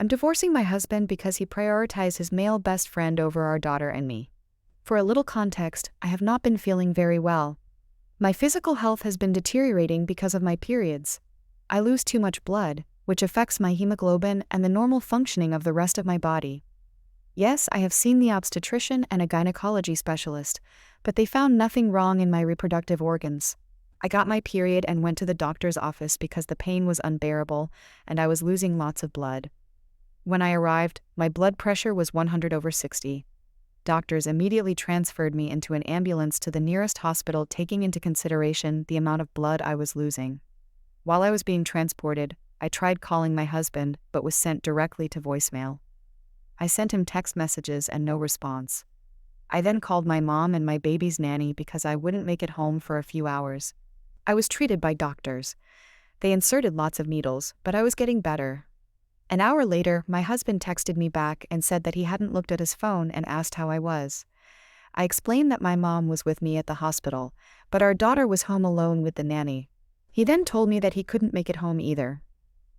I'm divorcing my husband because he prioritized his male best friend over our daughter and me. For a little context, I have not been feeling very well. My physical health has been deteriorating because of my periods. I lose too much blood, which affects my hemoglobin and the normal functioning of the rest of my body. Yes, I have seen the obstetrician and a gynecology specialist, but they found nothing wrong in my reproductive organs. I got my period and went to the doctor's office because the pain was unbearable and I was losing lots of blood. When I arrived, my blood pressure was 100/60. Doctors immediately transferred me into an ambulance to the nearest hospital, taking into consideration the amount of blood I was losing. While I was being transported, I tried calling my husband but was sent directly to voicemail. I sent him text messages and no response. I then called my mom and my baby's nanny because I wouldn't make it home for a few hours. I was treated by doctors. They inserted lots of needles, but I was getting better. An hour later, my husband texted me back and said that he hadn't looked at his phone and asked how I was. I explained that my mom was with me at the hospital, but our daughter was home alone with the nanny. He then told me that he couldn't make it home either.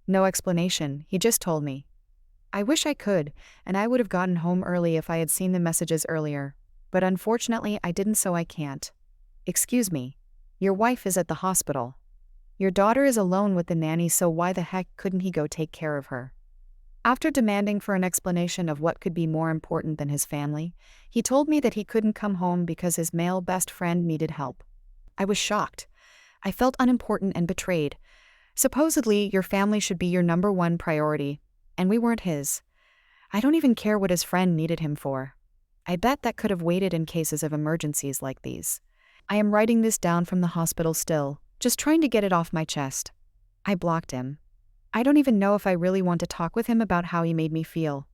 No explanation, he just told me. I wish I could, and I would have gotten home early if I had seen the messages earlier, but unfortunately I didn't, so I can't. Excuse me. Your wife is at the hospital. Your daughter is alone with the nanny, so why the heck couldn't he go take care of her? After demanding for an explanation of what could be more important than his family, he told me that he couldn't come home because his male best friend needed help. I was shocked. I felt unimportant and betrayed. Supposedly, your family should be your number one priority, and we weren't his. I don't even care what his friend needed him for. I bet that could have waited in cases of emergencies like these. I am writing this down from the hospital still, just trying to get it off my chest. I blocked him. I don't even know if I really want to talk with him about how he made me feel.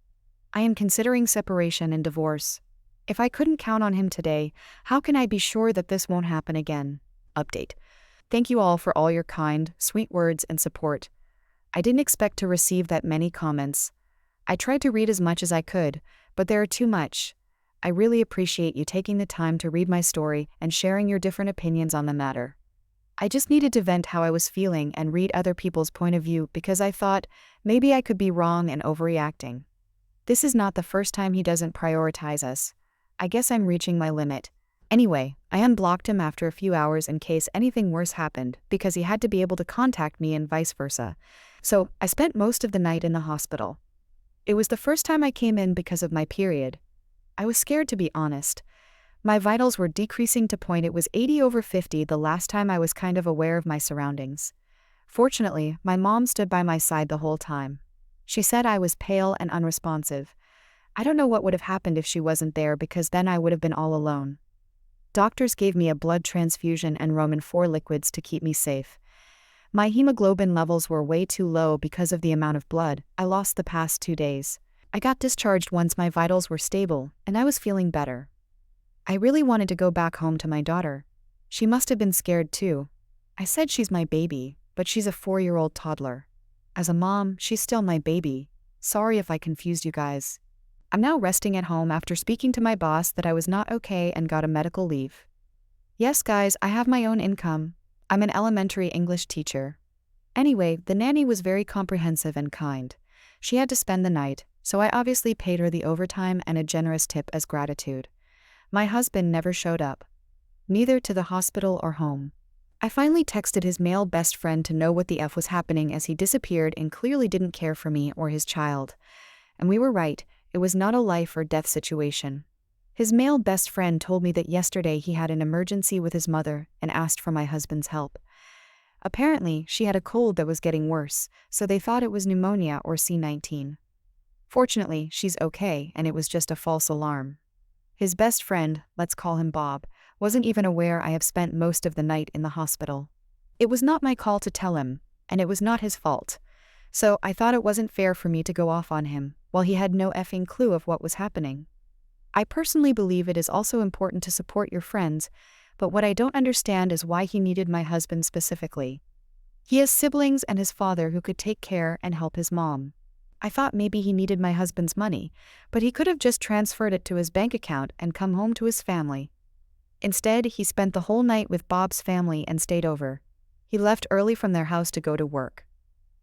I am considering separation and divorce. If I couldn't count on him today, how can I be sure that this won't happen again? Update. Thank you all for all your kind, sweet words and support. I didn't expect to receive that many comments. I tried to read as much as I could, but there are too much. I really appreciate you taking the time to read my story and sharing your different opinions on the matter. I just needed to vent how I was feeling and read other people's point of view because I thought maybe I could be wrong and overreacting. This is not the first time he doesn't prioritize us. I guess I'm reaching my limit. Anyway, I unblocked him after a few hours in case anything worse happened because he had to be able to contact me and vice versa. So I spent most of the night in the hospital. It was the first time I came in because of my period. I was scared, to be honest. My vitals were decreasing to point it was 80/50 the last time I was kind of aware of my surroundings. Fortunately, my mom stood by my side the whole time. She said I was pale and unresponsive. I don't know what would have happened if she wasn't there because then I would have been all alone. Doctors gave me a blood transfusion and Roman 4 liquids to keep me safe. My hemoglobin levels were way too low because of the amount of blood I lost the past 2 days. I got discharged once my vitals were stable, and I was feeling better. I really wanted to go back home to my daughter. She must have been scared too. I said she's my baby, but she's a 4-year-old toddler. As a mom, she's still my baby. Sorry if I confused you guys. I'm now resting at home after speaking to my boss that I was not okay and got a medical leave. Yes guys, I have my own income. I'm an elementary English teacher. Anyway, the nanny was very comprehensive and kind. She had to spend the night, so I obviously paid her the overtime and a generous tip as gratitude. My husband never showed up. Neither to the hospital or home. I finally texted his male best friend to know what the F was happening as he disappeared and clearly didn't care for me or his child. And we were right, it was not a life or death situation. His male best friend told me that yesterday he had an emergency with his mother and asked for my husband's help. Apparently, she had a cold that was getting worse, so they thought it was pneumonia or C-19. Fortunately, she's okay and it was just a false alarm. His best friend, let's call him Bob, wasn't even aware I have spent most of the night in the hospital. It was not my call to tell him, and it was not his fault. So I thought it wasn't fair for me to go off on him, while he had no effing clue of what was happening. I personally believe it is also important to support your friends, but what I don't understand is why he needed my husband specifically. He has siblings and his father who could take care and help his mom. I thought maybe he needed my husband's money, but he could have just transferred it to his bank account and come home to his family. Instead, he spent the whole night with Bob's family and stayed over. He left early from their house to go to work.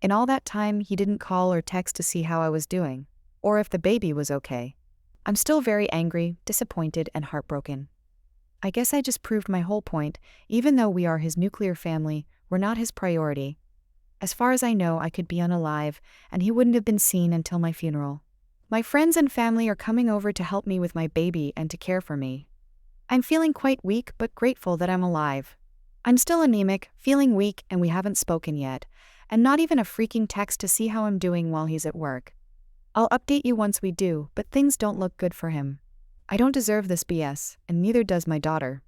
In all that time, he didn't call or text to see how I was doing, or if the baby was okay. I'm still very angry, disappointed, and heartbroken. I guess I just proved my whole point. Even though we are his nuclear family, we're not his priority. As far as I know, I could be unalive, and he wouldn't have been seen until my funeral. My friends and family are coming over to help me with my baby and to care for me. I'm feeling quite weak but grateful that I'm alive. I'm still anemic, feeling weak, and we haven't spoken yet, and not even a freaking text to see how I'm doing while he's at work. I'll update you once we do, but things don't look good for him. I don't deserve this BS, and neither does my daughter.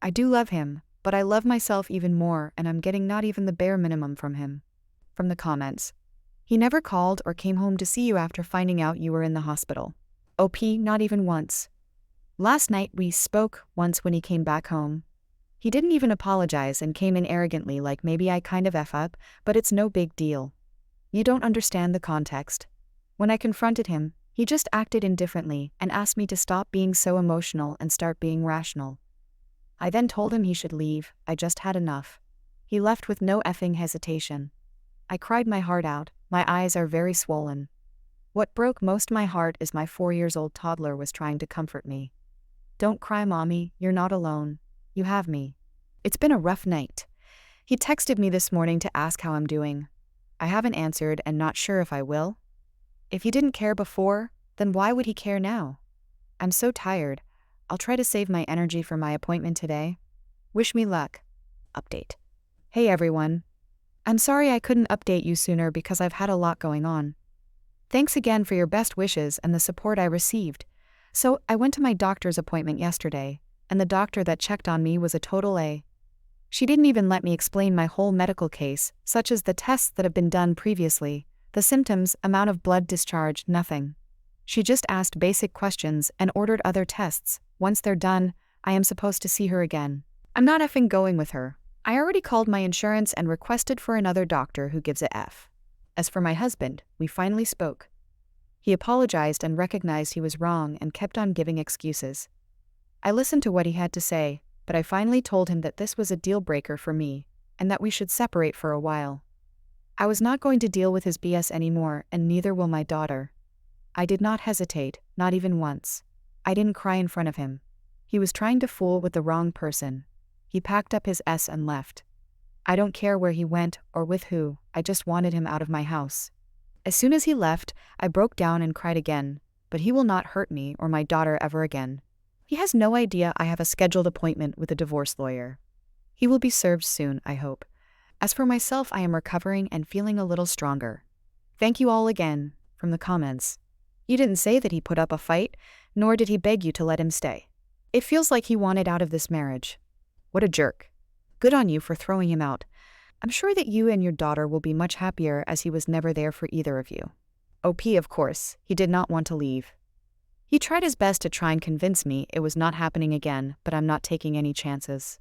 I do love him, but I love myself even more, and I'm getting not even the bare minimum from him. From the comments. He never called or came home to see you after finding out you were in the hospital. OP, not even once. Last night we spoke once when he came back home. He didn't even apologize and came in arrogantly like maybe I kind of F up, but it's no big deal. You don't understand the context. When I confronted him, he just acted indifferently and asked me to stop being so emotional and start being rational. I then told him he should leave. I just had enough. He left with no effing hesitation. I cried my heart out. My eyes are very swollen. What broke most my heart is my 4-year-old toddler was trying to comfort me. Don't cry, mommy, you're not alone. You have me. It's been a rough night. He texted me this morning to ask how I'm doing. I haven't answered and not sure if I will. If he didn't care before, then why would he care now? I'm so tired. I'll try to save my energy for my appointment today. Wish me luck. Update. Hey everyone. I'm sorry I couldn't update you sooner because I've had a lot going on. Thanks again for your best wishes and the support I received. So, I went to my doctor's appointment yesterday, and the doctor that checked on me was a total A. She didn't even let me explain my whole medical case, such as the tests that have been done previously, the symptoms, amount of blood discharge, nothing. She just asked basic questions and ordered other tests. Once they're done, I am supposed to see her again. I'm not effing going with her. I already called my insurance and requested for another doctor who gives a F. As for my husband, we finally spoke. He apologized and recognized he was wrong and kept on giving excuses. I listened to what he had to say, but I finally told him that this was a deal breaker for me, and that we should separate for a while. I was not going to deal with his BS anymore, and neither will my daughter. I did not hesitate, not even once. I didn't cry in front of him. He was trying to fool with the wrong person. He packed up his S and left. I don't care where he went or with who, I just wanted him out of my house. As soon as he left, I broke down and cried again, but he will not hurt me or my daughter ever again. He has no idea I have a scheduled appointment with a divorce lawyer. He will be served soon, I hope. As for myself, I am recovering and feeling a little stronger. Thank you all again. From the comments. You didn't say that he put up a fight, nor did he beg you to let him stay. It feels like he wanted out of this marriage. What a jerk. Good on you for throwing him out. I'm sure that you and your daughter will be much happier as he was never there for either of you. OP, of course, he did not want to leave. He tried his best to try and convince me it was not happening again, but I'm not taking any chances.